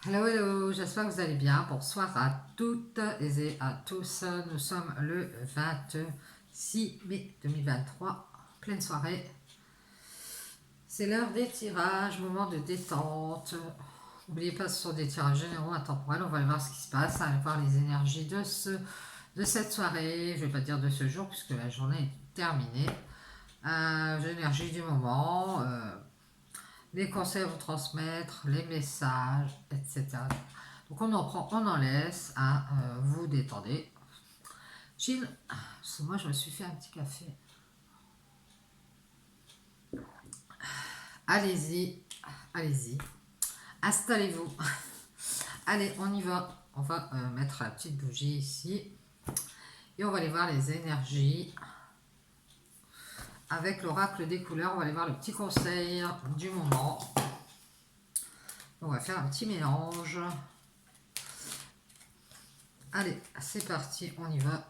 Hello, hello, j'espère que vous allez bien. Bonsoir à toutes et à tous. Nous sommes le 26 mai 2023, pleine soirée. C'est l'heure des tirages, moment de détente. N'oubliez pas, ce sont des tirages généraux intemporels. On va aller voir ce qui se passe, on va aller voir les énergies de cette soirée. Je ne vais pas dire de ce jour puisque la journée est terminée. L'énergie du moment. Les conseils à vous transmettre, les messages, etc. Donc on en prend, on en laisse, vous détendez. Chill, parce que moi je me suis fait un petit café. Allez-y, allez-y, installez-vous. Allez, on y va. On va mettre la petite bougie ici. Et on va aller voir les énergies. Avec l'oracle des couleurs, on va aller voir le petit conseil du moment. On va faire un petit mélange. Allez, c'est parti, on y va.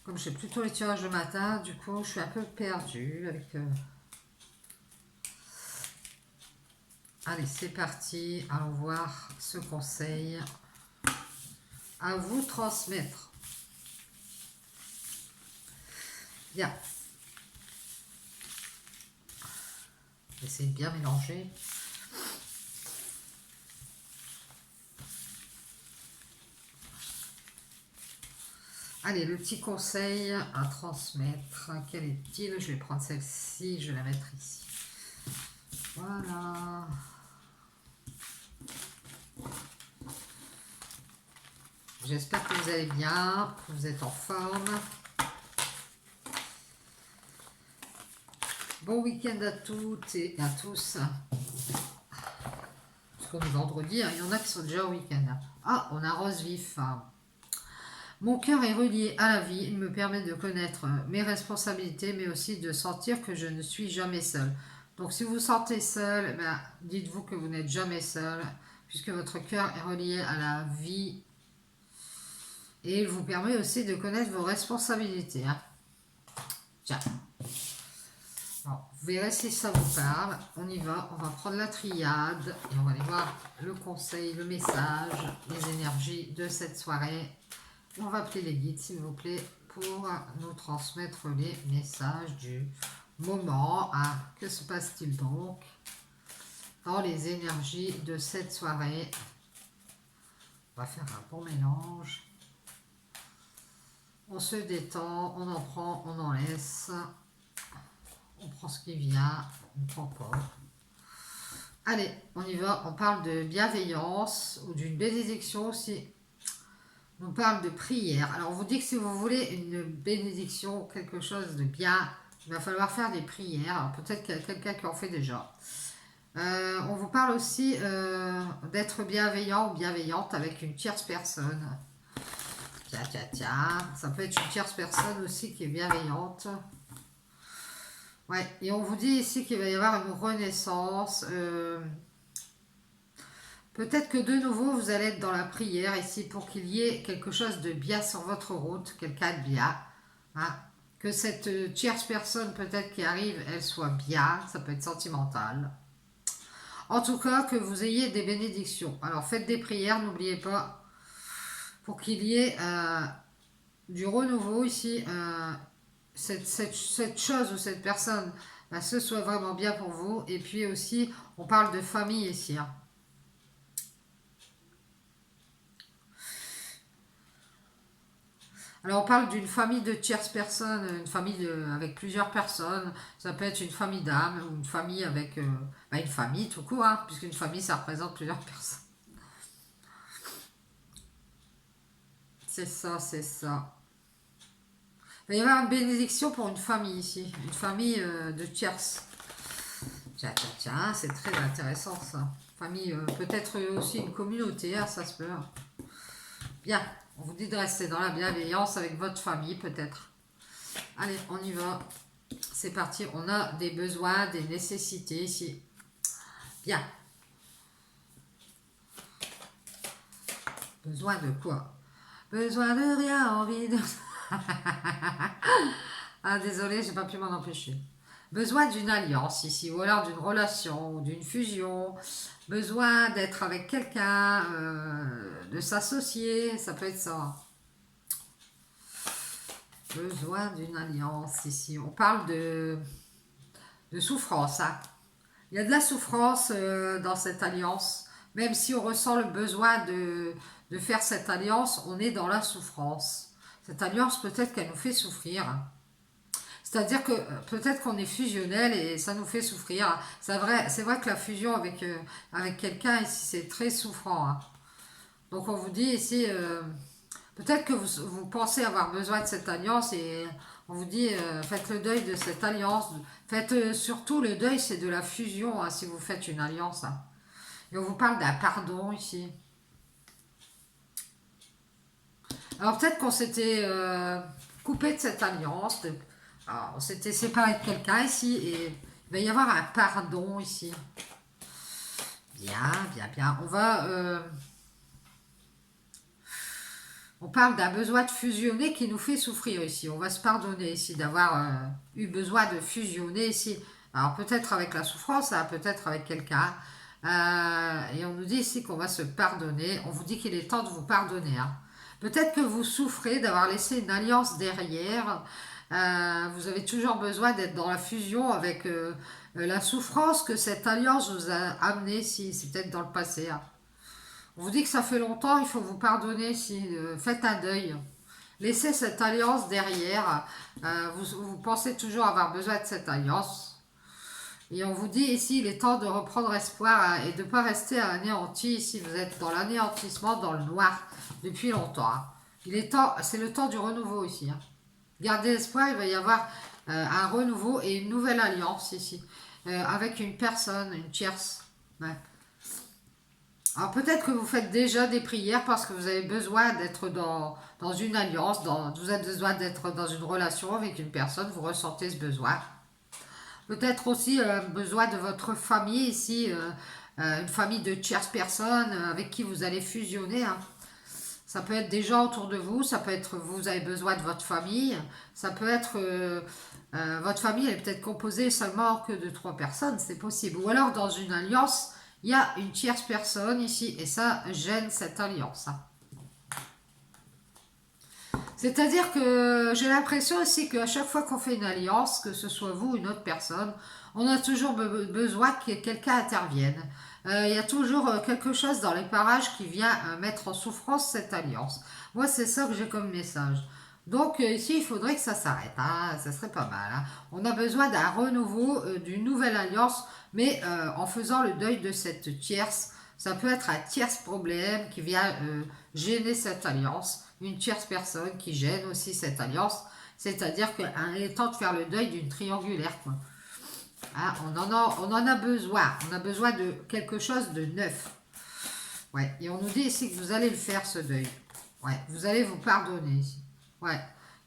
Comme j'ai plutôt les tirages de matin, du coup, je suis un peu perdue avec... Allez, c'est parti. Allons voir ce conseil à vous transmettre. Bien. Essayez de bien mélanger. Allez, le petit conseil à transmettre. Quel est-il? Je vais prendre celle-ci, je vais la mettre ici. Voilà. J'espère que vous allez bien, que vous êtes en forme. Bon week-end à toutes et à tous. Parce qu'on est vendredi, il y en a qui sont déjà au week-end. Ah, on a Rose Vif. Mon cœur est relié à la vie. Il me permet de connaître mes responsabilités, mais aussi de sentir que je ne suis jamais seule. Donc si vous vous sentez seul, dites-vous que vous n'êtes jamais seul, puisque votre cœur est relié à la vie. Et il vous permet aussi de connaître vos responsabilités. Tiens. Alors, vous verrez si ça vous parle. On y va. On va prendre la triade et on va aller voir le conseil, le message, les énergies de cette soirée. On va appeler les guides, s'il vous plaît, pour nous transmettre les messages du moment. Que se passe-t-il donc dans les énergies de cette soirée? On va faire un bon mélange. On se détend, on en prend, on en laisse. On prend ce qui vient, on ne prend pas. Allez, on y va. On parle de bienveillance ou d'une bénédiction aussi. On parle de prière. Alors, on vous dit que si vous voulez une bénédiction, quelque chose de bien, il va falloir faire des prières. Peut-être qu'il y a quelqu'un qui en fait déjà. On vous parle aussi d'être bienveillant ou bienveillante avec une tierce personne. Tiens. Ça peut être une tierce personne aussi qui est bienveillante. Ouais, et on vous dit ici qu'il va y avoir une renaissance. Peut-être que de nouveau, vous allez être dans la prière ici pour qu'il y ait quelque chose de bien sur votre route, quelqu'un de bien. Que cette tierce personne peut-être qui arrive, elle soit bien, ça peut être sentimental. En tout cas, que vous ayez des bénédictions. Alors faites des prières, n'oubliez pas, pour qu'il y ait du renouveau ici. Cette chose ou cette personne, ce soit vraiment bien pour vous. Et puis aussi, on parle de famille ici. Alors on parle d'une famille de tierces personnes, une famille avec plusieurs personnes. Ça peut être une famille d'âmes ou une famille avec... une famille tout court, puisqu'une famille ça représente plusieurs personnes. C'est ça, c'est ça. Il va y avoir une bénédiction pour une famille ici, une famille de tierces. Tiens, c'est très intéressant ça. Famille, peut-être aussi une communauté, ça se peut. Bien, on vous dit de rester dans la bienveillance avec votre famille peut-être. Allez, on y va. C'est parti, on a des besoins, des nécessités ici. Bien. Besoin de quoi? Besoin de rien, envie de... Ah, désolé, j'ai pas pu m'en empêcher. besoin d'une alliance ici, ou alors d'une relation, ou d'une fusion, besoin d'être avec quelqu'un, de s'associer, ça peut être ça. Besoin d'une alliance ici. On parle de souffrance, hein. Il y a de la souffrance dans cette alliance. Même si on ressent le besoin de faire cette alliance, on est dans la souffrance. Cette alliance, peut-être qu'elle nous fait souffrir. C'est-à-dire que peut-être qu'on est fusionnel et ça nous fait souffrir. C'est vrai que la fusion avec quelqu'un ici, c'est très souffrant, hein. Donc on vous dit ici, peut-être que vous pensez avoir besoin de cette alliance et on vous dit, faites le deuil de cette alliance. Faites surtout le deuil, c'est de la fusion, hein, si vous faites une alliance, hein. Et on vous parle d'un pardon ici. Alors peut-être qu'on s'était coupé de cette alliance, alors, on s'était séparé de quelqu'un ici et il va y avoir un pardon ici. Bien, bien, bien. On parle d'un besoin de fusionner qui nous fait souffrir ici. On va se pardonner ici d'avoir eu besoin de fusionner ici. Alors peut-être avec la souffrance, hein, peut-être avec quelqu'un. Et on nous dit ici qu'on va se pardonner. On vous dit qu'il est temps de vous pardonner, hein. Peut-être que vous souffrez d'avoir laissé une alliance derrière. Vous avez toujours besoin d'être dans la fusion avec la souffrance que cette alliance vous a amené ici. C'est peut-être dans le passé, hein. On vous dit que ça fait longtemps, il faut vous pardonner si faites un deuil. Laissez cette alliance derrière. Vous pensez toujours avoir besoin de cette alliance. Et on vous dit ici, il est temps de reprendre espoir, hein, et de ne pas rester anéanti. Ici, vous êtes dans l'anéantissement, dans le noir, depuis longtemps, hein. Il est temps, c'est le temps du renouveau ici, hein. Gardez espoir, il va y avoir un renouveau et une nouvelle alliance ici. Avec une personne, une tierce. Ouais. Alors peut-être que vous faites déjà des prières parce que vous avez besoin d'être dans une alliance, vous avez besoin d'être dans une relation avec une personne, vous ressentez ce besoin. Peut-être aussi besoin de votre famille ici, une famille de tierces personnes avec qui vous allez fusionner, hein. Ça peut être des gens autour de vous, ça peut être vous avez besoin de votre famille, ça peut être votre famille elle est peut-être composée seulement que de 3 personnes, c'est possible. Ou alors dans une alliance, il y a une tierce personne ici et ça gêne cette alliance, hein. C'est-à-dire que j'ai l'impression aussi qu'à chaque fois qu'on fait une alliance, que ce soit vous ou une autre personne, on a toujours besoin que quelqu'un intervienne. Il y a toujours quelque chose dans les parages qui vient mettre en souffrance cette alliance. Moi, c'est ça que j'ai comme message. Donc ici, il faudrait que ça s'arrête, hein. Ça serait pas mal, hein. On a besoin d'un renouveau, d'une nouvelle alliance, mais en faisant le deuil de cette tierce. Ça peut être un tierce problème qui vient gêner cette alliance, une tierce personne qui gêne aussi cette alliance. C'est-à-dire qu'il est temps de faire le deuil d'une triangulaire, quoi. Ah, on en a besoin. On a besoin de quelque chose de neuf. Ouais. Et on nous dit ici que vous allez le faire, ce deuil. Ouais. Vous allez vous pardonner ici. Ouais.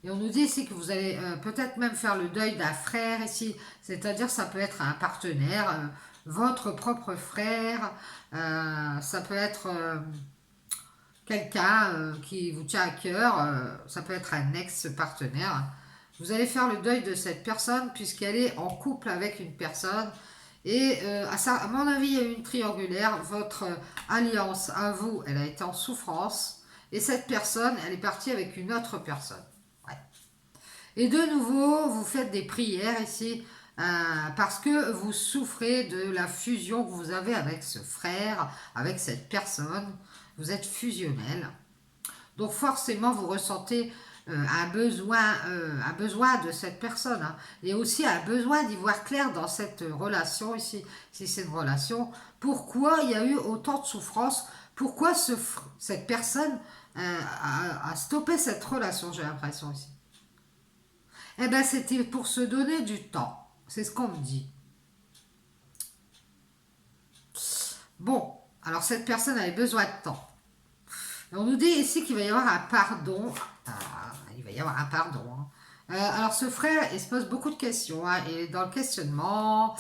Et on nous dit ici que vous allez peut-être même faire le deuil d'un frère ici. C'est-à-dire ça peut être un partenaire, votre propre frère. Ça peut être quelqu'un qui vous tient à cœur. Ça peut être un ex-partenaire. Vous allez faire le deuil de cette personne puisqu'elle est en couple avec une personne. Et à mon avis, il y a eu une triangulaire. Votre alliance à vous, elle a été en souffrance. Et cette personne, elle est partie avec une autre personne. Ouais. Et de nouveau, vous faites des prières ici parce que vous souffrez de la fusion que vous avez avec ce frère, avec cette personne. Vous êtes fusionnel. Donc forcément, vous ressentez un besoin de cette personne, hein. Et aussi un besoin d'y voir clair dans cette relation ici, si c'est une relation. Pourquoi il y a eu autant de souffrance? Pourquoi cette personne a stoppé cette relation, j'ai l'impression ici. Eh bien, c'était pour se donner du temps. C'est ce qu'on me dit. Bon, alors cette personne avait besoin de temps. On nous dit ici qu'il va y avoir un pardon. Ah, il va y avoir un pardon, hein. Alors ce frère, il se pose beaucoup de questions, hein. Il est dans le questionnement.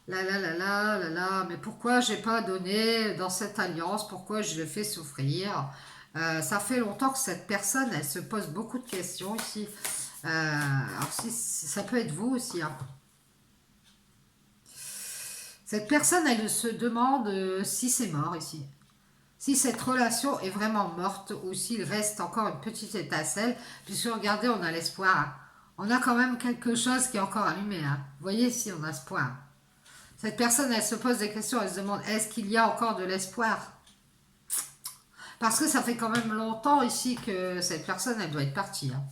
Mais pourquoi j'ai pas donné dans cette alliance? Pourquoi je le fais souffrir? Ça fait longtemps que cette personne, elle se pose beaucoup de questions ici. Alors si ça peut être vous aussi, hein. Cette personne, elle se demande si c'est mort ici. Si cette relation est vraiment morte ou s'il reste encore une petite étincelle, puisque regardez, on a l'espoir. On a quand même quelque chose qui est encore allumé. Hein. Vous voyez ici, on a espoir. Cette personne, elle se pose des questions, elle se demande, est-ce qu'il y a encore de l'espoir? Parce que ça fait quand même longtemps ici que cette personne, elle doit être partie. Hein.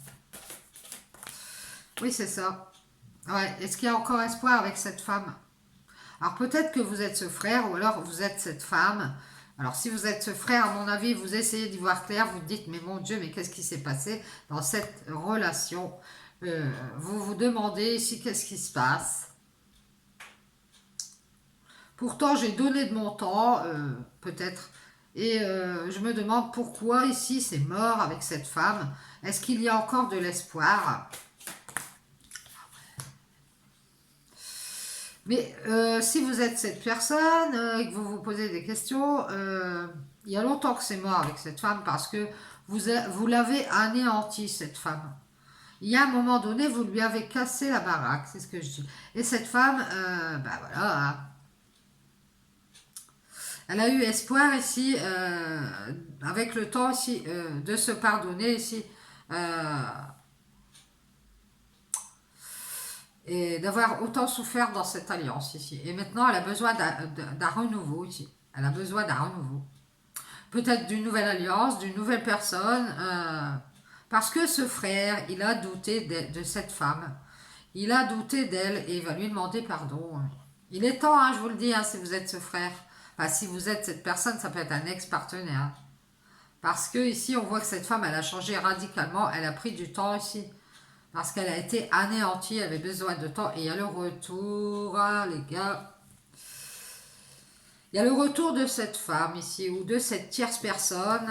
Oui, c'est ça. Ouais. Est-ce qu'il y a encore espoir avec cette femme? Alors peut-être que vous êtes ce frère ou alors vous êtes cette femme. Alors si vous êtes ce frère, à mon avis, vous essayez d'y voir clair, vous dites, mais mon Dieu, mais qu'est-ce qui s'est passé dans cette relation? Vous vous demandez ici qu'est-ce qui se passe. Pourtant, j'ai donné de mon temps, peut-être, et je me demande pourquoi ici c'est mort avec cette femme. Est-ce qu'il y a encore de l'espoir? Mais si vous êtes cette personne et que vous vous posez des questions, il y a longtemps que c'est mort avec cette femme parce que vous l'avez anéantie, cette femme. Il y a un moment donné, vous lui avez cassé la baraque, c'est ce que je dis. Et cette femme, ben voilà, hein, elle a eu espoir ici, avec le temps ici, de se pardonner ici. euh, et d'avoir autant souffert dans cette alliance ici. Et maintenant, elle a besoin d'un renouveau ici. Elle a besoin d'un renouveau. Peut-être d'une nouvelle alliance, d'une nouvelle personne, parce que ce frère, il a douté de cette femme. Il a douté d'elle et il va lui demander pardon. Il est temps, hein, je vous le dis, hein, si vous êtes ce frère. Enfin, si vous êtes cette personne, ça peut être un ex-partenaire. Parce que ici, on voit que cette femme, elle a changé radicalement. Elle a pris du temps ici. Parce qu'elle a été anéantie, elle avait besoin de temps. Et il y a le retour, hein, les gars. Il y a le retour de cette femme ici, ou de cette tierce personne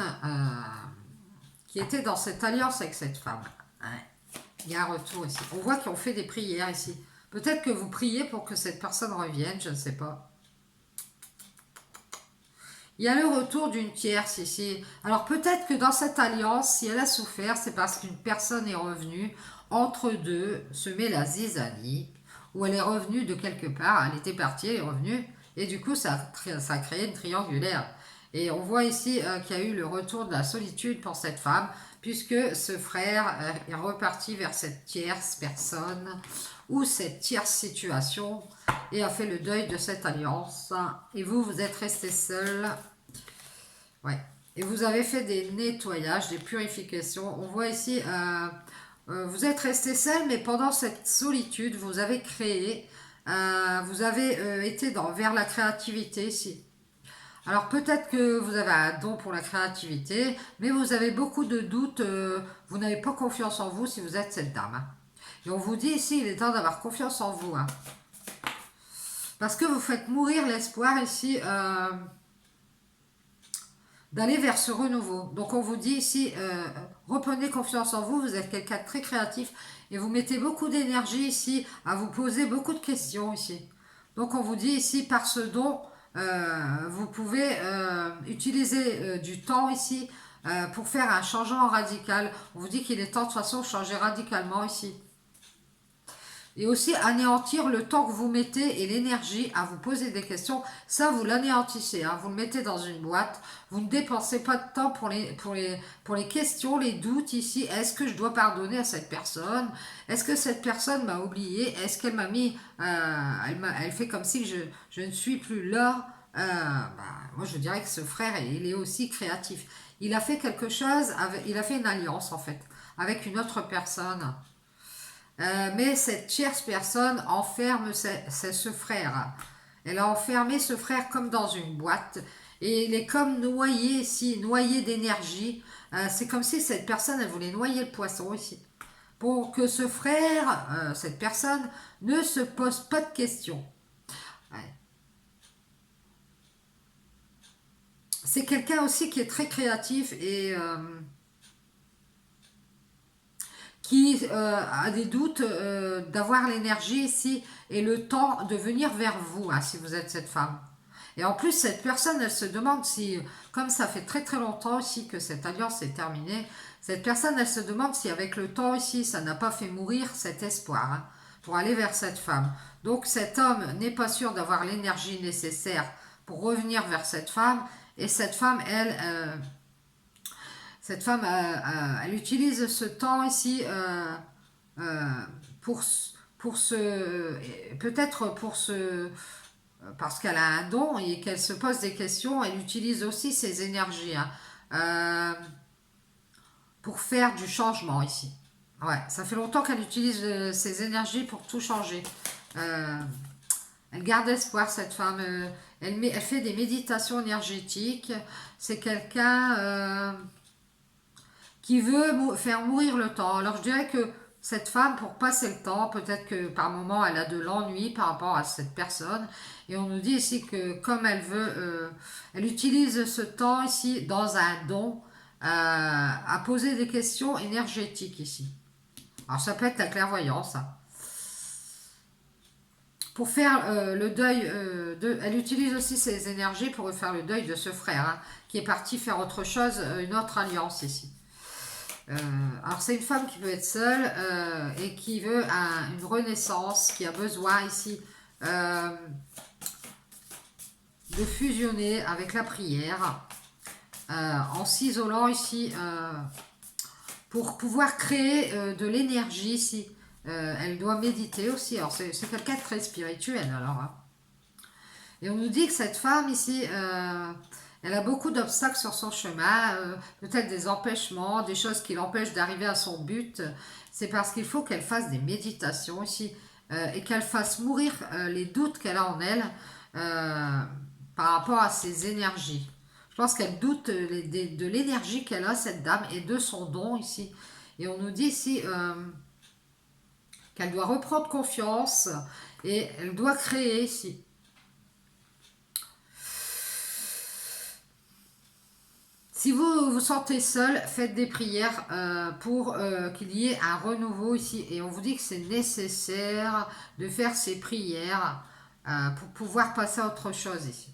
qui était dans cette alliance avec cette femme. Ouais. Il y a un retour ici. On voit qu'ils ont fait des prières ici. Peut-être que vous priez pour que cette personne revienne, je ne sais pas. Il y a le retour d'une tierce ici. Alors peut-être que dans cette alliance, si elle a souffert, c'est parce qu'une personne est revenue. Entre deux, se met la zizanie, où elle est revenue de quelque part. Elle était partie, elle est revenue. Et du coup, ça a créé une triangulaire. Et on voit ici qu'il y a eu le retour de la solitude pour cette femme, puisque ce frère est reparti vers cette tierce personne, ou cette tierce situation, et a fait le deuil de cette alliance. Et vous, vous êtes resté seul. Ouais. Et vous avez fait des nettoyages, des purifications. On voit ici, vous êtes resté seul, mais pendant cette solitude, vous avez créé, vous avez été vers la créativité ici. Alors peut-être que vous avez un don pour la créativité, mais vous avez beaucoup de doutes, vous n'avez pas confiance en vous si vous êtes cette dame. Hein. Et on vous dit ici, il est temps d'avoir confiance en vous. Hein. Parce que vous faites mourir l'espoir ici d'aller vers ce renouveau. Donc on vous dit ici, reprenez confiance en vous, vous êtes quelqu'un de très créatif et vous mettez beaucoup d'énergie ici à vous poser beaucoup de questions ici. Donc on vous dit ici, par ce don, vous pouvez utiliser du temps ici pour faire un changement radical. On vous dit qu'il est temps de toute façon de changer radicalement ici. Et aussi anéantir le temps que vous mettez et l'énergie à vous poser des questions. Ça, vous l'anéantissez. Hein. Vous le mettez dans une boîte. Vous ne dépensez pas de temps pour les questions, les doutes ici. Est-ce que je dois pardonner à cette personne? Est-ce que cette personne m'a oublié? Est-ce qu'elle m'a mis... elle fait comme si je ne suis plus là. Moi, je dirais que ce frère, il est aussi créatif. Il a fait quelque chose, il a fait une alliance en fait, avec une autre personne. Mais cette tierce personne enferme ce frère. Elle a enfermé ce frère comme dans une boîte. Et il est comme noyé ici, noyé d'énergie. C'est comme si cette personne, elle voulait noyer le poisson ici. Pour que ce frère, cette personne, ne se pose pas de questions. Ouais. C'est quelqu'un aussi qui est très créatif et... qui a des doutes d'avoir l'énergie ici et le temps de venir vers vous, hein, si vous êtes cette femme. Et en plus, cette personne, elle se demande si, comme ça fait très très longtemps ici que cette alliance est terminée, cette personne, elle se demande si avec le temps ici, ça n'a pas fait mourir cet espoir. Hein. pour aller vers cette femme. Donc cet homme n'est pas sûr d'avoir l'énergie nécessaire pour revenir vers cette femme, et cette femme, elle utilise ce temps ici euh, pour, peut-être parce qu'elle a un don et qu'elle se pose des questions, elle utilise aussi ses énergies, hein, pour faire du changement ici. Ouais, ça fait longtemps qu'elle utilise ses énergies pour tout changer. Euh, Elle garde espoir, cette femme. Elle fait des méditations énergétiques. C'est quelqu'un qui veut faire mourir le temps. Alors je dirais que cette femme, pour passer le temps, peut-être que par moment elle a de l'ennui par rapport à cette personne. Et on nous dit ici que comme elle veut, elle utilise ce temps ici dans un don à poser des questions énergétiques ici. Alors ça peut être la clairvoyance, hein. Pour faire le deuil elle utilise aussi ses énergies pour faire le deuil de ce frère, hein, qui est parti faire autre chose, une autre alliance ici. Alors c'est une femme qui peut être seule et qui veut une renaissance, qui a besoin ici de fusionner avec la prière, en s'isolant ici pour pouvoir créer de l'énergie ici. Elle doit méditer aussi. Alors c'est quelqu'un de très spirituel alors, hein. Et on nous dit que cette femme ici, elle a beaucoup d'obstacles sur son chemin, peut-être des empêchements, des choses qui l'empêchent d'arriver à son but. C'est parce qu'il faut qu'elle fasse des méditations ici et qu'elle fasse mourir les doutes qu'elle a en elle par rapport à ses énergies. Je pense qu'elle doute de l'énergie qu'elle a, cette dame, et de son don ici. Et on nous dit ici qu'elle doit reprendre confiance et elle doit créer ici. Si vous vous sentez seul, faites des prières pour qu'il y ait un renouveau ici. Et on vous dit que c'est nécessaire de faire ces prières pour pouvoir passer à autre chose ici.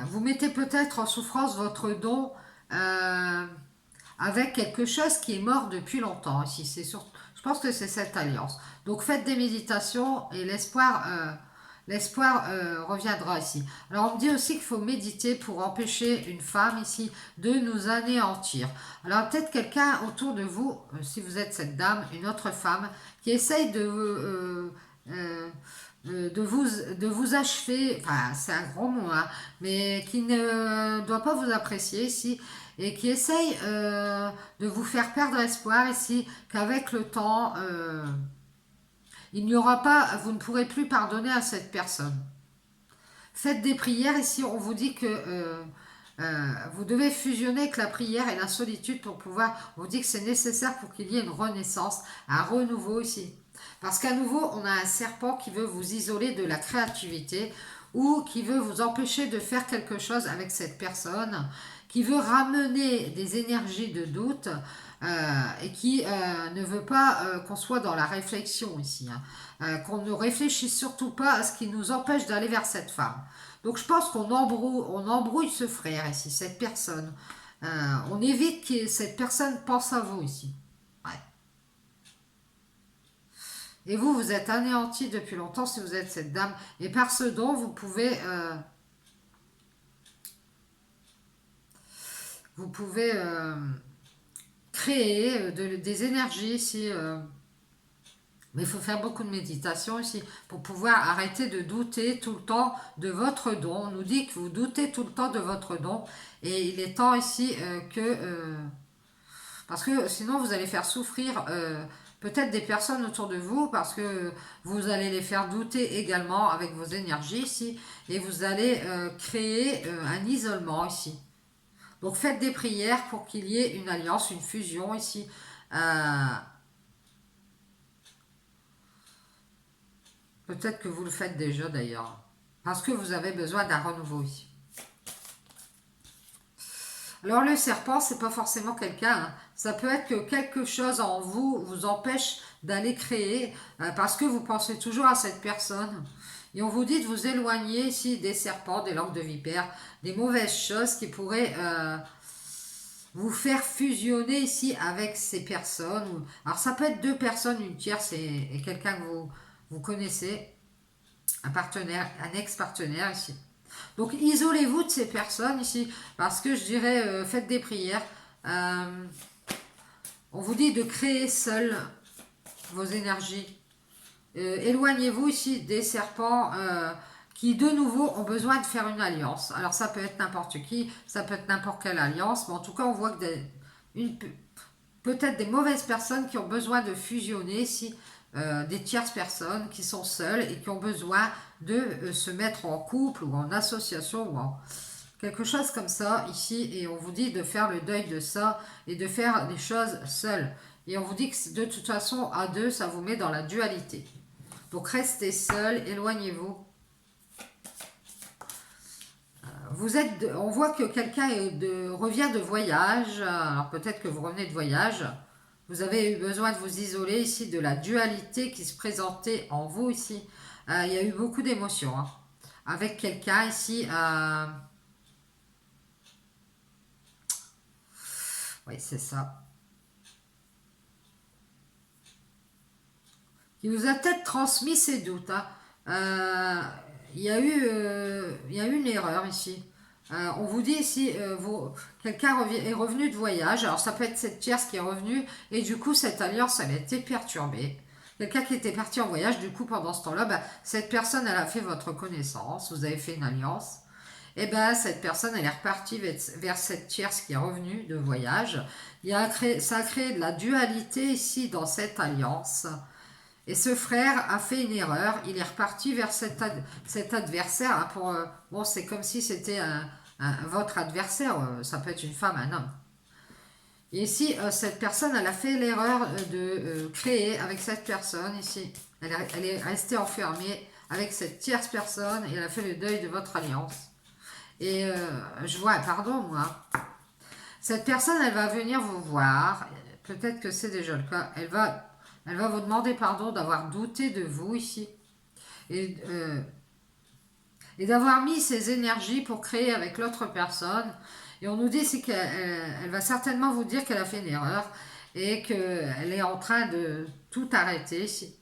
Vous mettez peut-être en souffrance votre don avec quelque chose qui est mort depuis longtemps ici. Je pense que c'est cette alliance. Donc faites des méditations et l'espoir reviendra ici. Alors on me dit aussi qu'il faut méditer pour empêcher une femme ici de nous anéantir. Alors peut-être quelqu'un autour de vous, si vous êtes cette dame, une autre femme, qui essaye de vous achever, enfin c'est un grand mot, hein, mais qui ne doit pas vous apprécier ici et qui essaye de vous faire perdre espoir ici, qu'avec le temps, il n'y aura pas, vous ne pourrez plus pardonner à cette personne. Faites des prières ici, on vous dit que vous devez fusionner avec la prière et la solitude pour pouvoir, on vous dit que c'est nécessaire pour qu'il y ait une renaissance, un renouveau ici. Parce qu'à nouveau, on a un serpent qui veut vous isoler de la créativité ou qui veut vous empêcher de faire quelque chose avec cette personne, qui veut ramener des énergies de doute et qui ne veut pas qu'on soit dans la réflexion ici, hein. Qu'on ne réfléchisse surtout pas à ce qui nous empêche d'aller vers cette femme. Donc je pense qu'on embrouille ce frère ici, cette personne. On évite que cette personne pense à vous ici. Ouais. Et vous, vous êtes anéanti depuis longtemps si vous êtes cette dame. Et par ce don, vous pouvez créer des énergies ici. Mais il faut faire beaucoup de méditation ici pour pouvoir arrêter de douter tout le temps de votre don. On nous dit que vous doutez tout le temps de votre don. Et il est temps ici parce que sinon vous allez faire souffrir peut-être des personnes autour de vous parce que vous allez les faire douter également avec vos énergies ici. Et vous allez créer un isolement ici. Donc faites des prières pour qu'il y ait une alliance, une fusion ici. Peut-être que vous le faites déjà d'ailleurs. Parce que vous avez besoin d'un renouveau ici. Alors le serpent, c'est pas forcément quelqu'un, hein. Ça peut être que quelque chose en vous vous empêche d'aller créer parce que vous pensez toujours à cette personne. Et on vous dit de vous éloigner ici des serpents, des langues de vipère, des mauvaises choses qui pourraient vous faire fusionner ici avec ces personnes. Alors ça peut être deux personnes, une tierce et quelqu'un que vous connaissez, un partenaire, un ex-partenaire ici. Donc isolez-vous de ces personnes ici, parce que je dirais, faites des prières. Euh, on vous dit de créer seul vos énergies. Éloignez-vous ici des serpents qui de nouveau ont besoin de faire une alliance. Alors ça peut être n'importe qui, ça peut être n'importe quelle alliance, mais en tout cas on voit que peut-être des mauvaises personnes qui ont besoin de fusionner ici, des tierces personnes qui sont seules et qui ont besoin de se mettre en couple ou en association ou en quelque chose comme ça ici, et on vous dit de faire le deuil de ça et de faire des choses seules. Et on vous dit que de toute façon à deux ça vous met dans la dualité. Donc restez seul, éloignez-vous. On voit que quelqu'un revient de voyage. Alors peut-être que vous revenez de voyage. Vous avez eu besoin de vous isoler ici de la dualité qui se présentait en vous ici. Il y a eu beaucoup d'émotions hein, avec quelqu'un ici. Oui, c'est ça. Qui vous a peut-être transmis ses doutes. Hein. Il y a eu une erreur ici. On vous dit ici, quelqu'un est revenu de voyage, alors ça peut être cette tierce qui est revenue, et du coup cette alliance elle a été perturbée. Quelqu'un qui était parti en voyage, du coup pendant ce temps-là, bah, cette personne elle a fait votre connaissance, vous avez fait une alliance, et ben cette personne elle est repartie vers cette tierce qui est revenue de voyage. Ça a créé de la dualité ici dans cette alliance. Et ce frère a fait une erreur, il est reparti vers cet adversaire. Hein, bon, c'est comme si c'était votre adversaire, ça peut être une femme, un homme. Et ici, cette personne, elle a fait l'erreur de créer avec cette personne, ici. Elle est restée enfermée avec cette tierce personne et elle a fait le deuil de votre alliance. Et je vois, pardon, moi. Cette personne, elle va venir vous voir, peut-être que c'est déjà le cas, elle va vous demander pardon d'avoir douté de vous ici et, euh, et d'avoir mis ses énergies pour créer avec l'autre personne. Et on nous dit c'est qu'elle va certainement vous dire qu'elle a fait une erreur et qu'elle est en train de tout arrêter ici.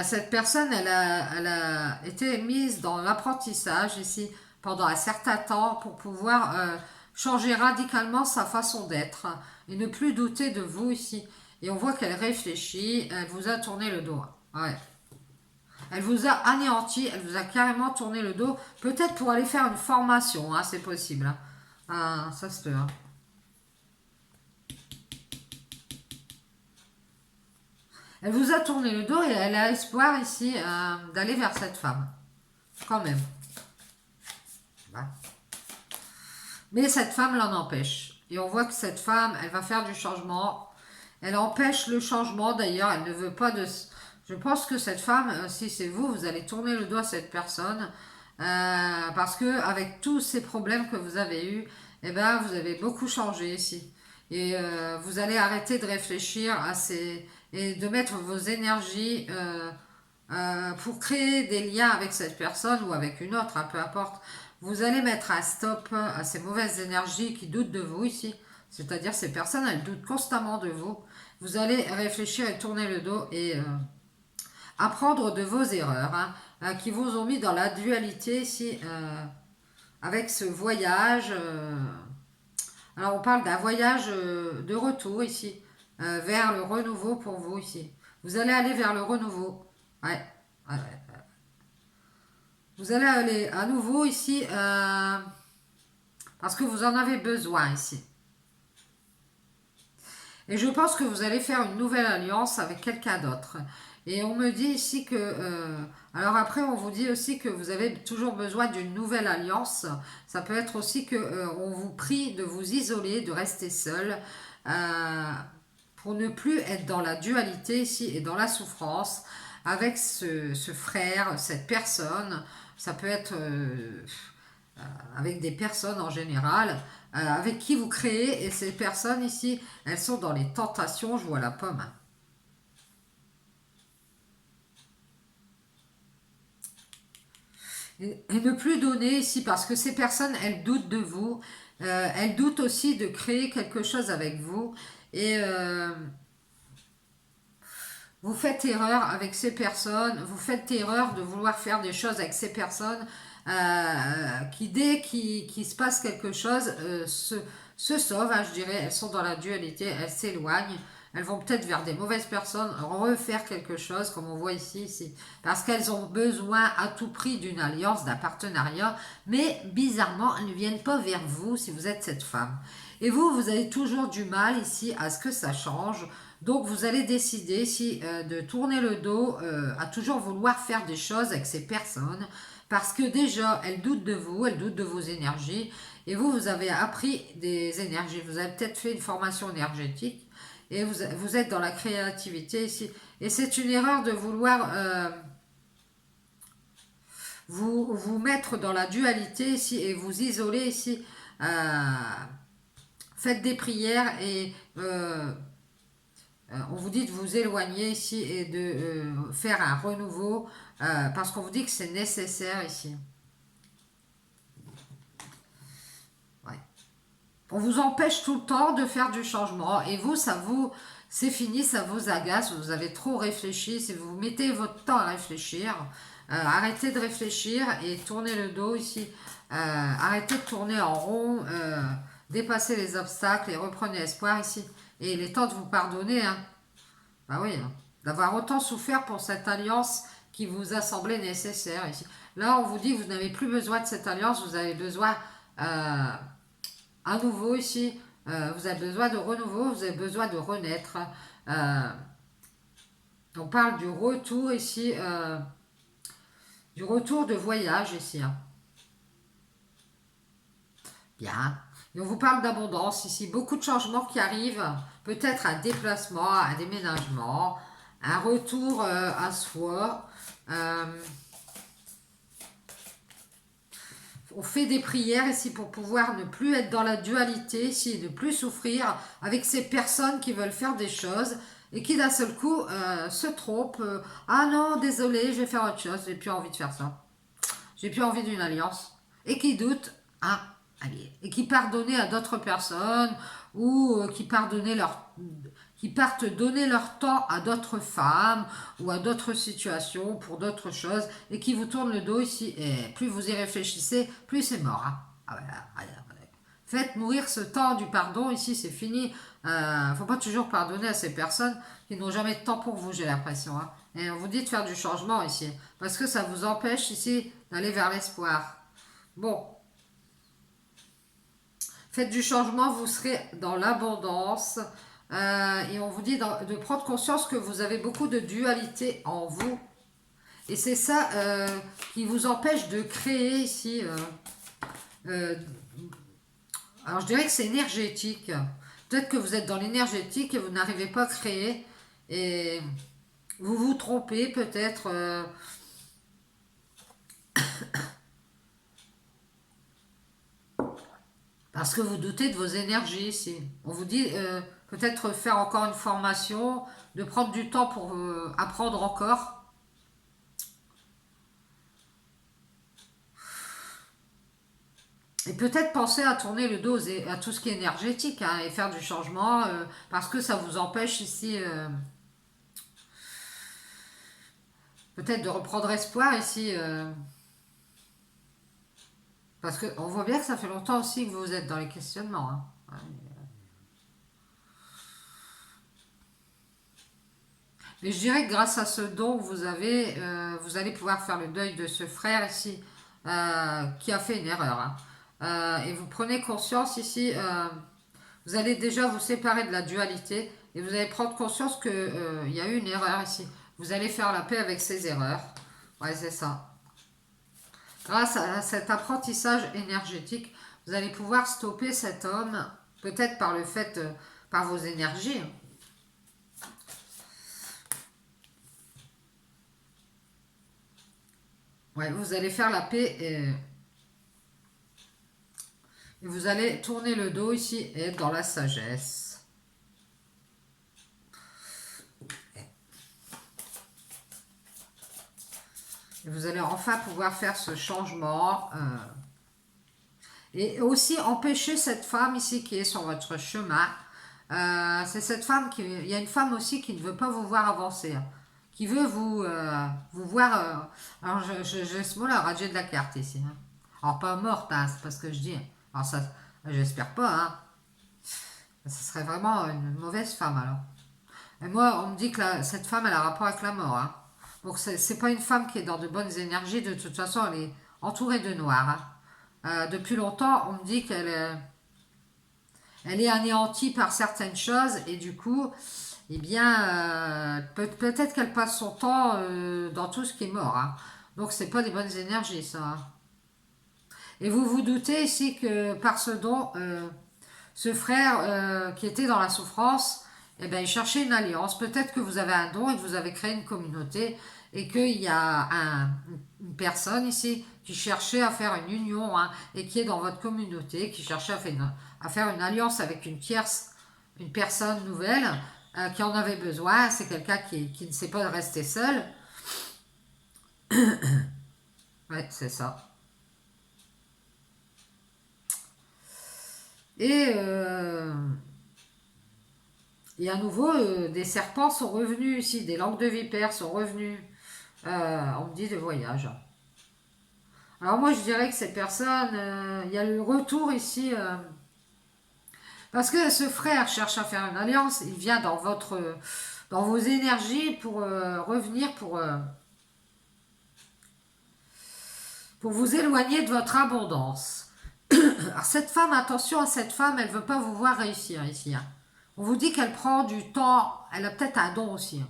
Cette personne, elle a été mise dans l'apprentissage ici pendant un certain temps pour pouvoir changer radicalement sa façon d'être et ne plus douter de vous ici. Et on voit qu'elle réfléchit, elle vous a tourné le dos. Ouais. Elle vous a anéanti, elle vous a carrément tourné le dos, peut-être pour aller faire une formation, hein, c'est possible. Hein. Ah, ça se peut. Hein. Elle vous a tourné le dos et elle a espoir ici d'aller vers cette femme. Quand même. Ouais. Mais cette femme l'en empêche. Et on voit que cette femme, elle va faire du changement. Elle empêche le changement. D'ailleurs, elle ne veut pas de... Je pense que cette femme, si c'est vous, vous allez tourner le dos à cette personne. Parce que avec tous ces problèmes que vous avez eus, eh ben, vous avez beaucoup changé ici. Et vous allez arrêter de réfléchir à ces... et de mettre vos énergies pour créer des liens avec cette personne ou avec une autre, hein, peu importe. Vous allez mettre un stop à ces mauvaises énergies qui doutent de vous ici. C'est-à-dire ces personnes, elles doutent constamment de vous. Vous allez réfléchir et tourner le dos et apprendre de vos erreurs hein, qui vous ont mis dans la dualité ici avec ce voyage. Alors on parle d'un voyage de retour ici vers le renouveau pour vous ici. Vous allez aller vers le renouveau. Ouais. Ouais. Vous allez aller à nouveau ici parce que vous en avez besoin ici. Et je pense que vous allez faire une nouvelle alliance avec quelqu'un d'autre. Et on me dit ici que... alors après, on vous dit aussi que vous avez toujours besoin d'une nouvelle alliance. Ça peut être aussi que on vous prie de vous isoler, de rester seul, pour ne plus être dans la dualité ici et dans la souffrance avec ce frère, cette personne. Ça peut être avec des personnes en général, avec qui vous créez, et ces personnes ici, elles sont dans les tentations, je vois la pomme. Et ne plus donner ici, parce que ces personnes, elles doutent de vous. Elles doutent aussi de créer quelque chose avec vous. Et vous faites erreur avec ces personnes. Vous faites erreur de vouloir faire des choses avec ces personnes qui, dès qu'il se passe quelque chose, se sauvent, hein, je dirais. Elles sont dans la dualité, elles s'éloignent. Elles vont peut-être vers des mauvaises personnes, refaire quelque chose, comme on voit ici, parce qu'elles ont besoin à tout prix d'une alliance, d'un partenariat, mais bizarrement, elles ne viennent pas vers vous si vous êtes cette femme. Et vous, vous avez toujours du mal ici à ce que ça change. Donc, vous allez décider ici de tourner le dos à toujours vouloir faire des choses avec ces personnes, parce que déjà, elles doutent de vous, elles doutent de vos énergies, et vous, vous avez appris des énergies. Vous avez peut-être fait une formation énergétique, et vous êtes dans la créativité ici. Et c'est une erreur de vouloir vous mettre dans la dualité ici et vous isoler ici. Faites des prières et on vous dit de vous éloigner ici et de faire un renouveau parce qu'on vous dit que c'est nécessaire ici. Ouais. On vous empêche tout le temps de faire du changement et vous, c'est fini, ça vous agace, vous avez trop réfléchi. Si vous mettez votre temps à réfléchir, arrêtez de réfléchir et tournez le dos ici. Arrêtez de tourner en rond, dépassez les obstacles et reprenez espoir ici. Et il est temps de vous pardonner, hein. Ah oui, hein, d'avoir autant souffert pour cette alliance qui vous a semblé nécessaire ici. Là, on vous dit que vous n'avez plus besoin de cette alliance, vous avez besoin à nouveau ici, vous avez besoin de renouveau, vous avez besoin de renaître. Euh, on parle du retour ici, du retour de voyage ici, hein. Bien. Et on vous parle d'abondance ici, beaucoup de changements qui arrivent, peut-être un déplacement, un déménagement, un retour à soi. Euh, on fait des prières ici pour pouvoir ne plus être dans la dualité ici, ne plus souffrir avec ces personnes qui veulent faire des choses et qui d'un seul coup se trompent. Ah non, désolé, je vais faire autre chose, j'ai plus envie de faire ça. J'ai plus envie d'une alliance. Et qui doutent, ah, allez, et qui pardonnaient à d'autres personnes ou qui partent donner leur temps à d'autres femmes ou à d'autres situations pour d'autres choses et qui vous tournent le dos ici. Et plus vous y réfléchissez, plus c'est mort, hein. Ah, voilà, voilà, voilà. Faites mourir ce temps du pardon, ici c'est fini. Faut pas toujours pardonner à ces personnes qui n'ont jamais de temps pour vous, j'ai l'impression, hein. Et on vous dit de faire du changement ici, parce que ça vous empêche ici d'aller vers l'espoir. Bon, faites du changement, vous serez dans l'abondance. Et on vous dit de prendre conscience que vous avez beaucoup de dualité en vous. Et c'est ça qui vous empêche de créer ici. Euh, alors je dirais que c'est énergétique. Peut-être que vous êtes dans l'énergétique et vous n'arrivez pas à créer. Et vous vous trompez peut-être. Parce que vous doutez de vos énergies ici. On vous dit peut-être faire encore une formation, de prendre du temps pour apprendre encore. Et peut-être penser à tourner le dos à tout ce qui est énergétique, hein, et faire du changement parce que ça vous empêche ici peut-être de reprendre espoir ici. Parce qu'on voit bien que ça fait longtemps aussi que vous êtes dans les questionnements, hein. Ouais. Mais je dirais que grâce à ce don que vous avez, vous allez pouvoir faire le deuil de ce frère ici qui a fait une erreur, hein. Et vous prenez conscience ici, vous allez déjà vous séparer de la dualité et vous allez prendre conscience qu'il y a eu une erreur ici. Vous allez faire la paix avec ces erreurs. Ouais, c'est ça. Grâce à cet apprentissage énergétique, vous allez pouvoir stopper cet homme, peut-être par le fait, par vos énergies. Ouais, vous allez faire la paix et vous allez tourner le dos ici et être dans la sagesse. Et vous allez enfin pouvoir faire ce changement. Et aussi empêcher cette femme ici qui est sur votre chemin. C'est cette femme qui... Il y a une femme aussi qui ne veut pas vous voir avancer, hein, qui veut vous voir... alors, j'ai ce mot-là, radier de la carte ici. Hein. Alors, pas morte, hein, c'est pas ce que je dis. Alors, ça, j'espère pas, hein. Ce serait vraiment une mauvaise femme, alors. Et moi, on me dit que cette femme, elle a un rapport avec la mort, hein. Donc, c'est pas une femme qui est dans de bonnes énergies. De toute façon, elle est entourée de noir, hein. Depuis longtemps, on me dit elle est anéantie par certaines choses et du coup, eh bien, peut-être qu'elle passe son temps dans tout ce qui est mort, hein. Donc, c'est pas des bonnes énergies, ça, hein. Et vous vous doutez ici que par ce don, ce frère qui était dans la souffrance, eh ben, il cherchait une alliance. Peut-être que vous avez un don et que vous avez créé une communauté et qu'il y a une personne ici qui cherchait à faire une union, hein, et qui est dans votre communauté, qui cherchait à faire une alliance avec une tierce, une personne nouvelle qui en avait besoin. C'est quelqu'un qui ne sait pas rester seul. Ouais, c'est ça. Et Et à nouveau, des serpents sont revenus ici, des langues de vipères sont revenus. On me dit de voyage. Alors moi, je dirais que ces personnes, il y a le retour ici, parce que ce frère cherche à faire une alliance, il vient dans vos énergies pour revenir, pour vous éloigner de votre abondance. Alors cette femme, attention à cette femme, elle veut pas vous voir réussir ici, hein. On vous dit qu'elle prend du temps, elle a peut-être un don aussi, hein.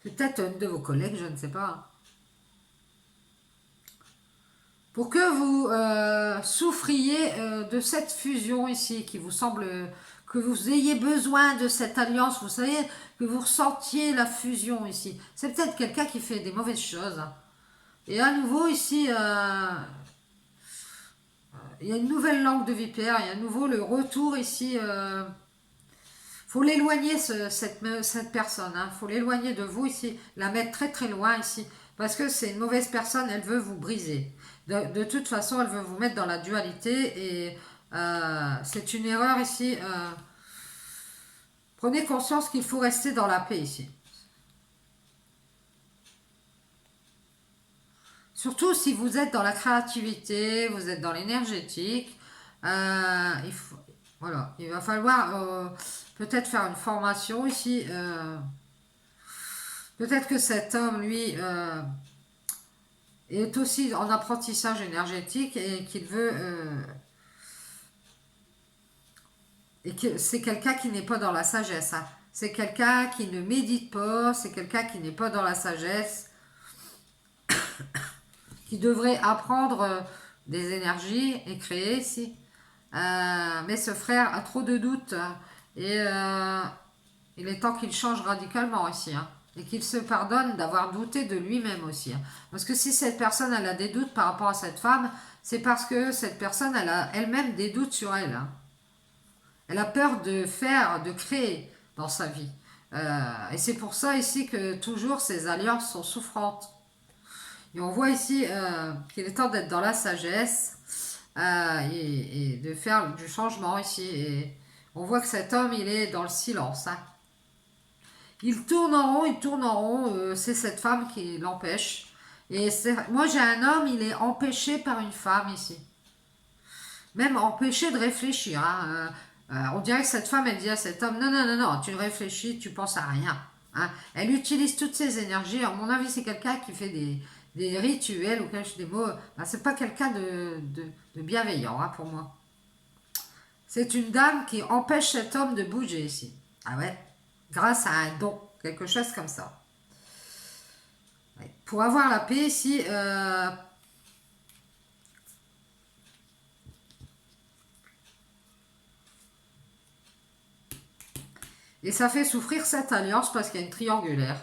C'est peut-être une de vos collègues, je ne sais pas. Pour que vous souffriez de cette fusion ici, qui vous semble que vous ayez besoin de cette alliance, vous savez, que vous ressentiez la fusion ici. C'est peut-être quelqu'un qui fait des mauvaises choses. Et à nouveau ici, il y a une nouvelle langue de vipère, il y a à nouveau le retour ici. Faut l'éloigner, cette personne. Il faut l'éloigner de vous ici, la mettre très très loin ici. Parce que c'est une mauvaise personne, elle veut vous briser. De toute façon, elle veut vous mettre dans la dualité et c'est une erreur ici. Prenez conscience qu'il faut rester dans la paix ici. Surtout si vous êtes dans la créativité, vous êtes dans l'énergétique, voilà, il va falloir peut-être faire une formation ici. Peut-être que cet homme, lui, est aussi en apprentissage énergétique et qu'il veut... et que c'est quelqu'un qui n'est pas dans la sagesse, hein. C'est quelqu'un qui ne médite pas, c'est quelqu'un qui n'est pas dans la sagesse, qui devrait apprendre des énergies et créer ici. Mais ce frère a trop de doutes, hein, et il est temps qu'il change radicalement ici, hein, et qu'il se pardonne d'avoir douté de lui-même aussi, hein. Parce que si cette personne elle a des doutes par rapport à cette femme, c'est parce que cette personne elle a elle-même des doutes sur elle, hein. Elle a peur de créer dans sa vie. Et c'est pour ça ici que toujours ces alliances sont souffrantes. Et on voit ici qu'il est temps d'être dans la sagesse et de faire du changement ici. Et on voit que cet homme, il est dans le silence, hein. Il tourne en rond, il tourne en rond. C'est cette femme qui l'empêche. Et moi, j'ai un homme, il est empêché par une femme ici. Même empêché de réfléchir, hein. On dirait que cette femme, elle dit à cet homme, non, non, non, non, tu réfléchis, tu penses à rien, hein. Elle utilise toutes ses énergies. À mon avis, c'est quelqu'un qui fait des rituels ou des mots. Ben, c'est pas quelqu'un de bienveillant, hein, pour moi. C'est une dame qui empêche cet homme de bouger ici. Ah ouais, grâce à un don, quelque chose comme ça. Ouais. Pour avoir la paix ici, et ça fait souffrir cette alliance parce qu'il y a une triangulaire.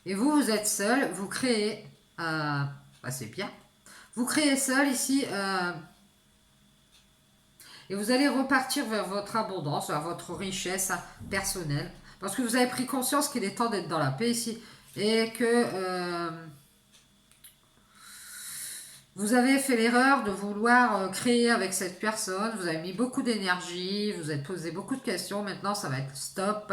Et vous, vous êtes seul, vous créez... bah c'est bien. Vous créez seul ici... et vous allez repartir vers votre abondance, vers votre richesse personnelle. Parce que vous avez pris conscience qu'il est temps d'être dans la paix ici. et que vous avez fait l'erreur de vouloir créer avec cette personne, vous avez mis beaucoup d'énergie, vous avez posé beaucoup de questions, maintenant ça va être stop,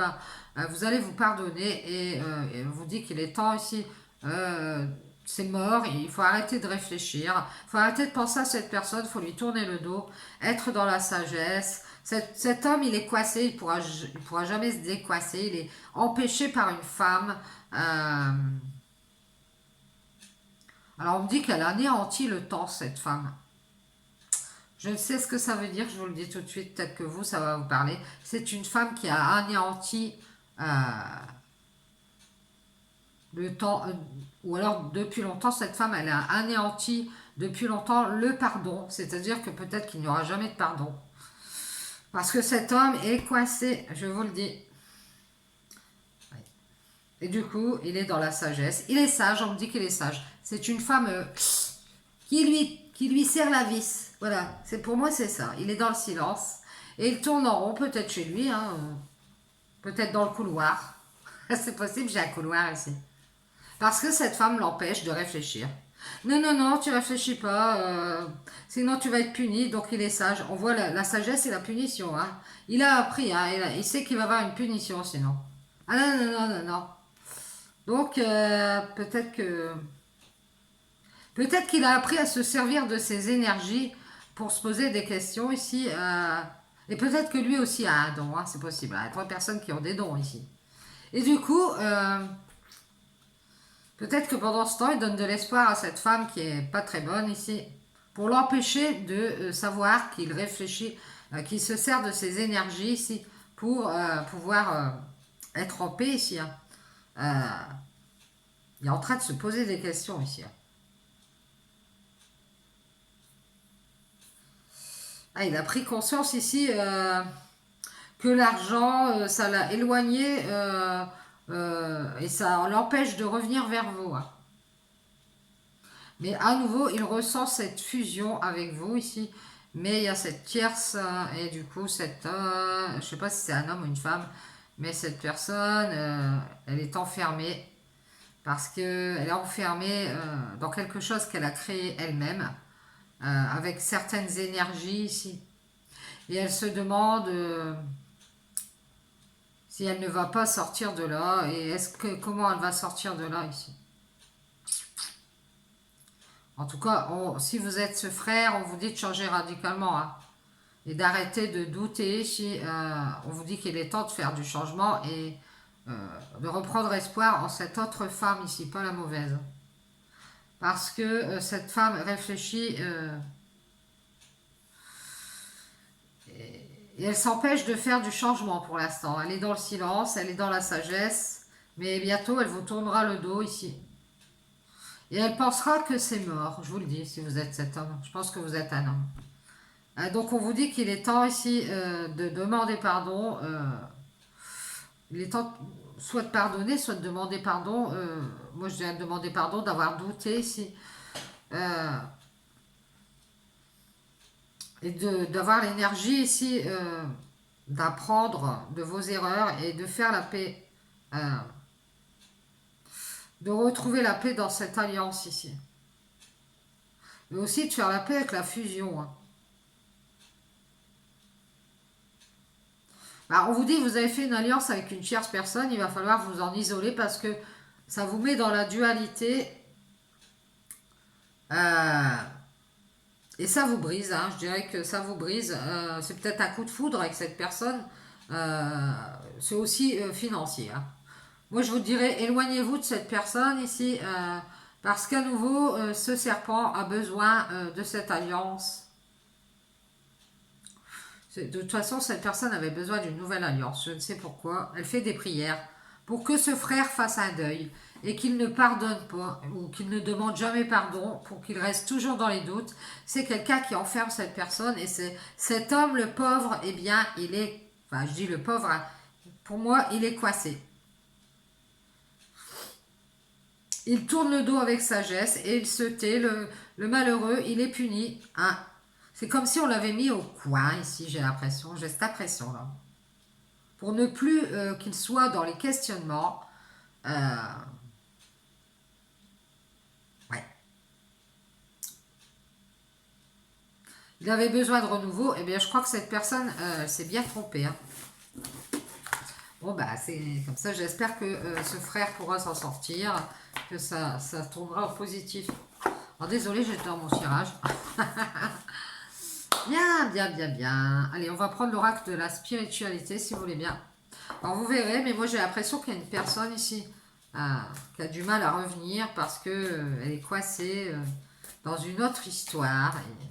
vous allez vous pardonner et vous dit qu'il est temps ici, euh, c'est mort, il faut arrêter de réfléchir, il faut arrêter de penser à cette personne, il faut lui tourner le dos, être dans la sagesse. Cet homme, il est coincé, il pourra jamais se décoincer, il est empêché par une femme. euh, alors on me dit qu'elle anéantit le temps, cette femme. Je ne sais ce que ça veut dire, je vous le dis tout de suite, peut-être que vous, ça va vous parler. C'est une femme qui a anéanti euh, le temps, ou alors depuis longtemps, cette femme, elle a anéanti depuis longtemps le pardon. C'est-à-dire que peut-être qu'il n'y aura jamais de pardon. Parce que cet homme est coincé, je vous le dis. Et du coup, il est dans la sagesse. Il est sage, on me dit qu'il est sage. C'est une femme qui lui serre la vis. Voilà, c'est pour moi c'est ça. Il est dans le silence et il tourne en rond, peut-être chez lui, hein, peut-être dans le couloir. C'est possible, j'ai un couloir ici. Parce que cette femme l'empêche de réfléchir. Non, non, non, tu réfléchis pas, sinon tu vas être puni. Donc il est sage. On voit la sagesse et la punition. Hein. Il a appris, hein, il sait qu'il va avoir une punition sinon. Ah non, non, non, non, non. Donc peut-être qu'il a appris à se servir de ses énergies pour se poser des questions ici. Et peut-être que lui aussi a un don, hein, c'est possible. Il y a trois personnes qui ont des dons ici. Et du coup, peut-être que pendant ce temps, il donne de l'espoir à cette femme qui est pas très bonne ici, pour l'empêcher de savoir qu'il réfléchit, qu'il se sert de ses énergies ici pour pouvoir être en paix ici. Hein. Il est en train de se poser des questions ici. Hein. Ah, il a pris conscience ici que l'argent, ça l'a éloigné et ça l'empêche de revenir vers vous. Hein. Mais à nouveau, il ressent cette fusion avec vous ici. Mais il y a cette tierce et du coup, je ne sais pas si c'est un homme ou une femme, mais cette personne, elle est enfermée parce qu'elle est enfermée dans quelque chose qu'elle a créé elle-même avec certaines énergies ici. Et elle se demande si elle ne va pas sortir de là et comment elle va sortir de là ici. En tout cas, si vous êtes ce frère, on vous dit de changer radicalement hein, et d'arrêter de douter. Si, on vous dit qu'il est temps de faire du changement et de reprendre espoir en cette autre femme ici, pas la mauvaise. Parce que cette femme réfléchit et elle s'empêche de faire du changement pour l'instant. Elle est dans le silence, elle est dans la sagesse, mais bientôt elle vous tournera le dos ici. Et elle pensera que c'est mort, je vous le dis, si vous êtes cet homme. Je pense que vous êtes un homme. Donc on vous dit qu'il est temps ici de demander pardon. Il est temps soit de pardonner, soit de demander pardon. Moi je viens de demander pardon d'avoir douté ici. Euh, et d'avoir l'énergie ici d'apprendre de vos erreurs et de faire la paix. De retrouver la paix dans cette alliance ici. Mais aussi de faire la paix avec la fusion. Hein. Bah, on vous dit que vous avez fait une alliance avec une tierce personne, il va falloir vous en isoler parce que ça vous met dans la dualité euh, et ça vous brise. Hein, je dirais que ça vous brise. C'est peut-être un coup de foudre avec cette personne. C'est aussi financier. Hein. Moi, je vous dirais, éloignez-vous de cette personne ici parce qu'à nouveau, ce serpent a besoin de cette alliance. De toute façon, cette personne avait besoin d'une nouvelle alliance. Je ne sais pourquoi. Elle fait des prières pour que ce frère fasse un deuil et qu'il ne pardonne pas ou qu'il ne demande jamais pardon pour qu'il reste toujours dans les doutes. C'est quelqu'un qui enferme cette personne et c'est cet homme, le pauvre, eh bien, il est, enfin, je dis le pauvre, hein, pour moi, il est coincé. Il tourne le dos avec sagesse et il se tait. Le malheureux, il est puni. Hein. C'est comme si on l'avait mis au coin ici, j'ai l'impression. J'ai cette impression là. Pour ne plus qu'il soit dans les questionnements. Euh, Il avait besoin de renouveau. Eh bien, je crois que cette personne s'est bien trompée. Hein. Bon, bah, c'est comme ça. J'espère que ce frère pourra s'en sortir, que ça tournera au positif. Alors, désolé, j'étais dans mon tirage. Bien, bien, bien, bien. Allez, on va prendre l'oracle de la spiritualité, si vous voulez bien. Alors, vous verrez, mais moi, j'ai l'impression qu'il y a une personne ici qui a du mal à revenir parce que elle est coincée dans une autre histoire. Et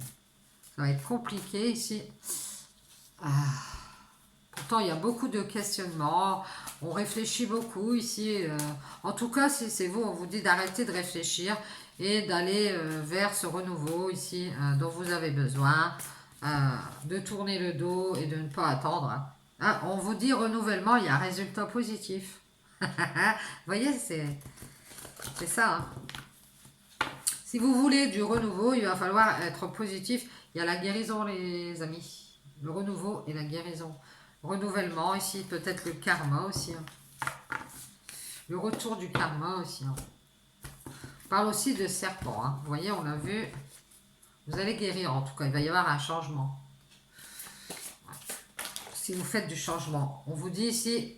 ça va être compliqué ici. Pourtant, il y a beaucoup de questionnements. On réfléchit beaucoup ici. En tout cas, si c'est vous, on vous dit d'arrêter de réfléchir et d'aller vers ce renouveau ici dont vous avez besoin. De tourner le dos et de ne pas attendre. Hein, on vous dit renouvellement, il y a un résultat positif. Vous voyez, c'est ça. Hein. Si vous voulez du renouveau, il va falloir être positif. Il y a la guérison, les amis. Le renouveau et la guérison. Renouvellement, ici, peut-être le karma aussi. Hein. Le retour du karma aussi. Hein. On parle aussi de serpent. Hein. Vous voyez, on l'a vu. Vous allez guérir, en tout cas. Il va y avoir un changement. Si vous faites du changement. On vous dit ici,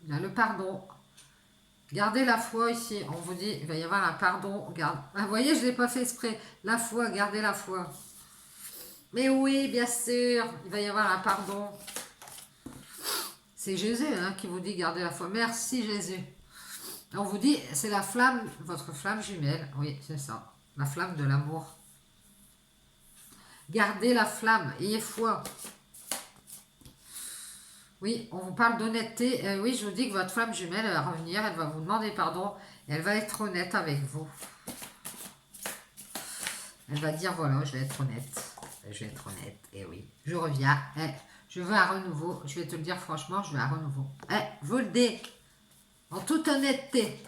il y a le pardon. Gardez la foi ici. On vous dit, il va y avoir un pardon. Vous voyez, je ne l'ai pas fait exprès. La foi, gardez la foi. Mais oui, bien sûr, il va y avoir un pardon. C'est Jésus hein, qui vous dit gardez la foi. Merci Jésus. On vous dit, c'est la flamme, votre flamme jumelle. Oui, c'est ça. La flamme de l'amour. Gardez la flamme, ayez foi. Oui, on vous parle d'honnêteté. Oui, je vous dis que votre flamme jumelle elle va revenir, elle va vous demander pardon, et elle va être honnête avec vous. Elle va dire, voilà, je vais être honnête. Je vais être honnête, et oui, je reviens. Je veux un renouveau. Je vais te le dire franchement, je veux un renouveau. Vous le dites, en toute honnêteté.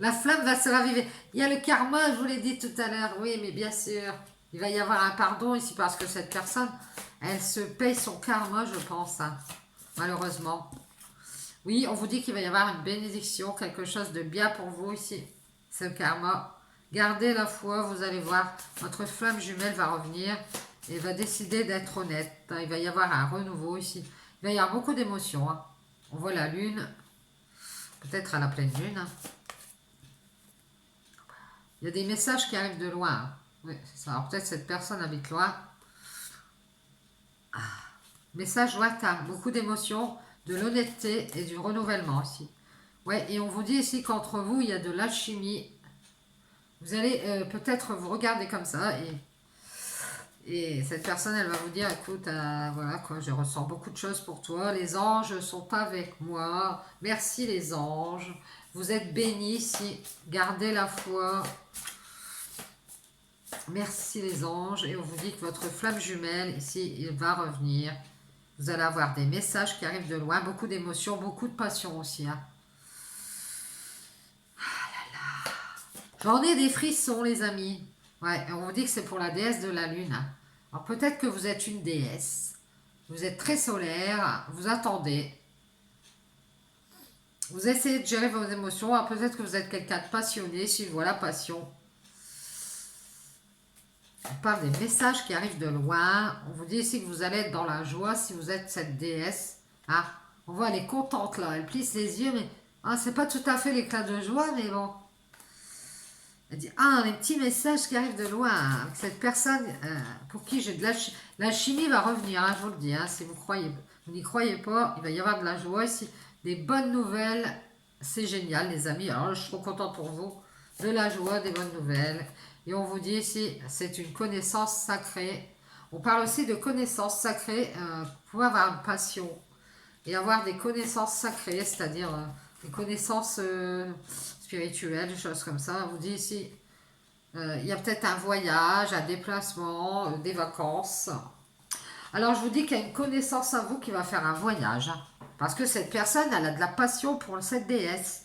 La flamme va se raviver. Il y a le karma, je vous l'ai dit tout à l'heure. Oui, mais bien sûr. Il va y avoir un pardon ici parce que cette personne, elle se paye son karma, je pense. Hein, malheureusement. Oui, on vous dit qu'il va y avoir une bénédiction, quelque chose de bien pour vous ici. Ce karma. Gardez la foi, vous allez voir. Votre flamme jumelle va revenir et va décider d'être honnête. Hein, il va y avoir un renouveau ici. Il va y avoir beaucoup d'émotions. Hein. On voit la lune. Peut-être à la pleine lune. Hein. Il y a des messages qui arrivent de loin. Hein. Oui, c'est ça. Alors peut-être cette personne habite loin. Message lointain, beaucoup d'émotions, de l'honnêteté et du renouvellement ici. Ouais, et on vous dit ici qu'entre vous, il y a de l'alchimie. Vous allez peut-être vous regarder comme ça et cette personne, elle va vous dire, écoute, voilà quoi, je ressens beaucoup de choses pour toi. Les anges sont avec moi. Merci les anges. Vous êtes bénis ici. Gardez la foi. Merci les anges. Et on vous dit que votre flamme jumelle, ici, il va revenir. Vous allez avoir des messages qui arrivent de loin. Beaucoup d'émotions, beaucoup de passion aussi. Hein. Ah là là. J'en ai des frissons, les amis. Ouais, on vous dit que c'est pour la déesse de la lune. Hein. Alors peut-être que vous êtes une déesse. Vous êtes très solaire. Vous attendez. Vous essayez de gérer vos émotions. Alors peut-être que vous êtes quelqu'un de passionné. Si je vois la passion. On parle des messages qui arrivent de loin. On vous dit ici que vous allez être dans la joie si vous êtes cette déesse. Hein. On voit, elle est contente là. Elle plisse les yeux, mais hein, c'est pas tout à fait l'éclat de joie, mais bon. Elle dit, les petits messages qui arrivent de loin. Hein. Cette personne pour qui j'ai de la chimie va revenir, hein, je vous le dis. Hein, si vous n'y croyez pas, il va y avoir de la joie ici. Des bonnes nouvelles. C'est génial, les amis. Alors, je suis trop contente pour vous. De la joie, des bonnes nouvelles. Et on vous dit ici, c'est une connaissance sacrée. On parle aussi de connaissances sacrées. Vous pouvez avoir une passion et avoir des connaissances sacrées, c'est-à-dire des connaissances spirituelles, des choses comme ça. On vous dit ici, il y a peut-être un voyage, un déplacement, des vacances. Alors je vous dis qu'il y a une connaissance à vous qui va faire un voyage. Hein, parce que cette personne, elle a de la passion pour cette déesse.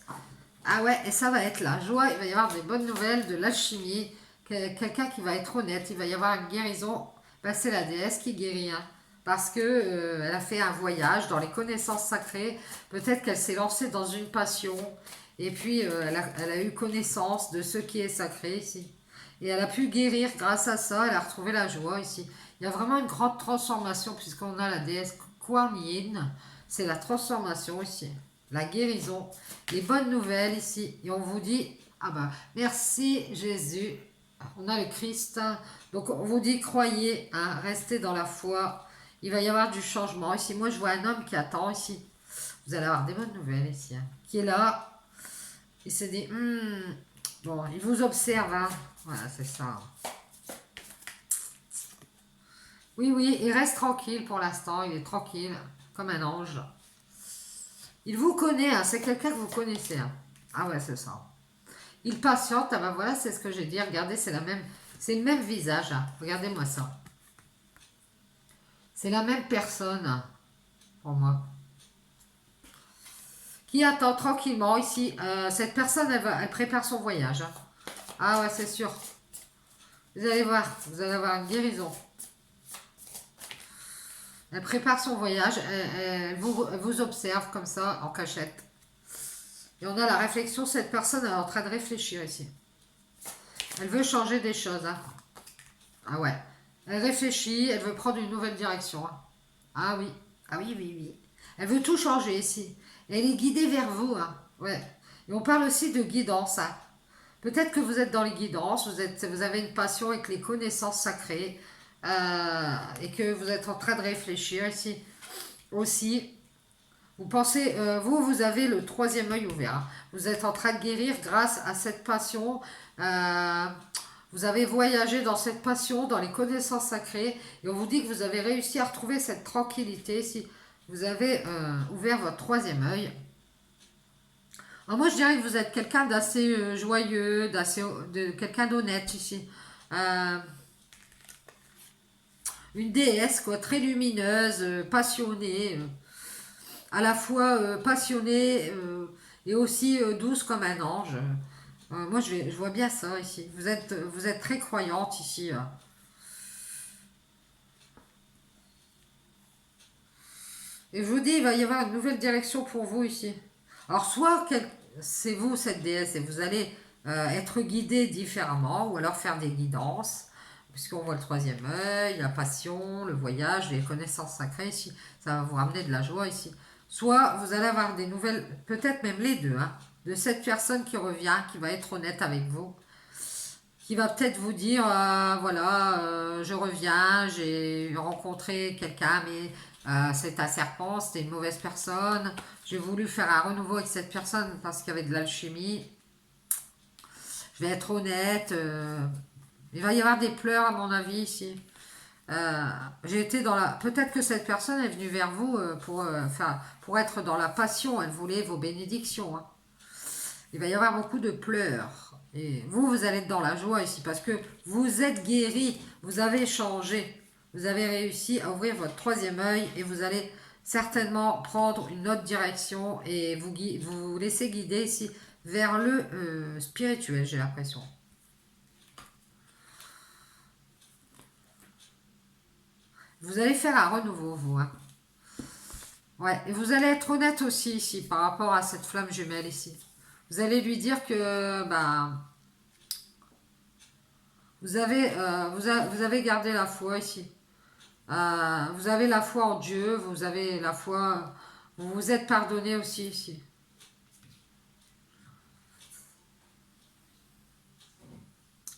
Ah ouais, et ça va être la joie, il va y avoir des bonnes nouvelles, de l'alchimie, quelqu'un qui va être honnête, il va y avoir une guérison. Ben, c'est la déesse qui guérit, hein, parce que elle a fait un voyage dans les connaissances sacrées, peut-être qu'elle s'est lancée dans une passion, et puis elle a eu connaissance de ce qui est sacré ici. Et elle a pu guérir grâce à ça, elle a retrouvé la joie ici. Il y a vraiment une grande transformation puisqu'on a la déesse Kuan Yin. C'est la transformation ici, la guérison, les bonnes nouvelles ici. Et on vous dit, ah bah merci Jésus, on a le Christ. Donc on vous dit, croyez, hein, restez dans la foi. Il va y avoir du changement ici. Moi je vois un homme qui attend ici. Vous allez avoir des bonnes nouvelles ici, hein, qui est là. Il s'est dit, bon, il vous observe, hein. Voilà, c'est ça. Oui, oui, il reste tranquille pour l'instant, il est tranquille, comme un ange. Il vous connaît, hein, c'est quelqu'un que vous connaissez. Hein. Ah ouais, c'est ça. Il patiente, ah ben voilà, c'est ce que j'ai dit, regardez, c'est le même visage, hein. Regardez-moi ça. C'est la même personne, hein, pour moi. Qui attend tranquillement ici. Cette personne, elle prépare son voyage. Hein. Ah ouais, c'est sûr. Vous allez voir, vous allez avoir une guérison. Elle prépare son voyage, elle vous observe comme ça, en cachette. Et on a la réflexion, cette personne elle est en train de réfléchir ici. Elle veut changer des choses. Hein. Ah ouais. Elle réfléchit, elle veut prendre une nouvelle direction. Hein. Ah oui, ah oui, oui, oui. Elle veut tout changer ici. Et elle est guidée vers vous. Hein. Ouais. Et on parle aussi de guidance. Hein. Peut-être que vous êtes dans les guidances, vous avez une passion avec les connaissances sacrées et que vous êtes en train de réfléchir ici aussi. Vous pensez, vous avez le troisième œil ouvert. Hein. Vous êtes en train de guérir grâce à cette passion. Vous avez voyagé dans cette passion, dans les connaissances sacrées. Et on vous dit que vous avez réussi à retrouver cette tranquillité si vous avez ouvert votre troisième œil. Alors moi, je dirais que vous êtes quelqu'un d'assez joyeux, quelqu'un d'honnête ici. Euh, une déesse, quoi, très lumineuse, passionnée, à la fois passionnée et aussi douce comme un ange. Moi, je vois bien ça ici. Vous êtes très croyante ici. Et je vous dis, il va y avoir une nouvelle direction pour vous ici. Alors, soit c'est vous, cette déesse, et vous allez être guidé différemment, ou alors faire des guidances, puisqu'on voit le troisième œil, la passion, le voyage, les connaissances sacrées ici. Ça va vous ramener de la joie ici. Soit vous allez avoir des nouvelles, peut-être même les deux, hein, de cette personne qui revient, qui va être honnête avec vous, qui va peut-être vous dire, voilà, je reviens, j'ai rencontré quelqu'un, mais c'est un serpent, c'était une mauvaise personne, j'ai voulu faire un renouveau avec cette personne parce qu'il y avait de l'alchimie, je vais être honnête, il va y avoir des pleurs à mon avis ici. J'ai été dans la... Peut-être que cette personne est venue vers vous pour être dans la passion, elle voulait vos bénédictions. Hein. Il va y avoir beaucoup de pleurs. Et vous, vous allez être dans la joie ici parce que vous êtes guéri, vous avez changé, vous avez réussi à ouvrir votre troisième œil et vous allez certainement prendre une autre direction et vous laisser guider ici vers le spirituel, j'ai l'impression. Vous allez faire un renouveau, vous. Hein. Ouais, et vous allez être honnête aussi ici par rapport à cette flamme jumelle ici. Vous allez lui dire que ben, vous avez gardé la foi ici. Vous avez la foi en Dieu, vous avez la foi, vous vous êtes pardonné aussi ici.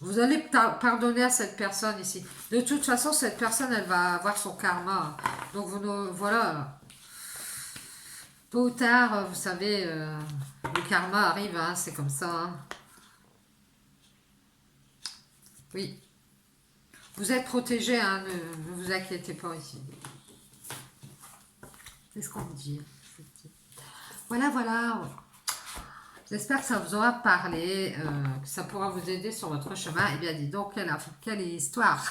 Vous allez pardonner à cette personne ici. De toute façon, cette personne, elle va avoir son karma. Donc, voilà. Tôt ou tard, vous savez, le karma arrive, hein, c'est comme ça. Hein. Oui. Vous êtes protégé, hein, ne vous inquiétez pas ici. C'est ce qu'on me dit. Voilà, voilà. J'espère que ça vous aura parlé, que ça pourra vous aider sur votre chemin. Eh bien, dis donc, quelle histoire.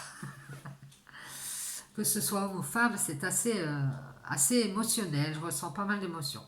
Que ce soit homme ou femme, c'est assez émotionnel. Je ressens pas mal d'émotions.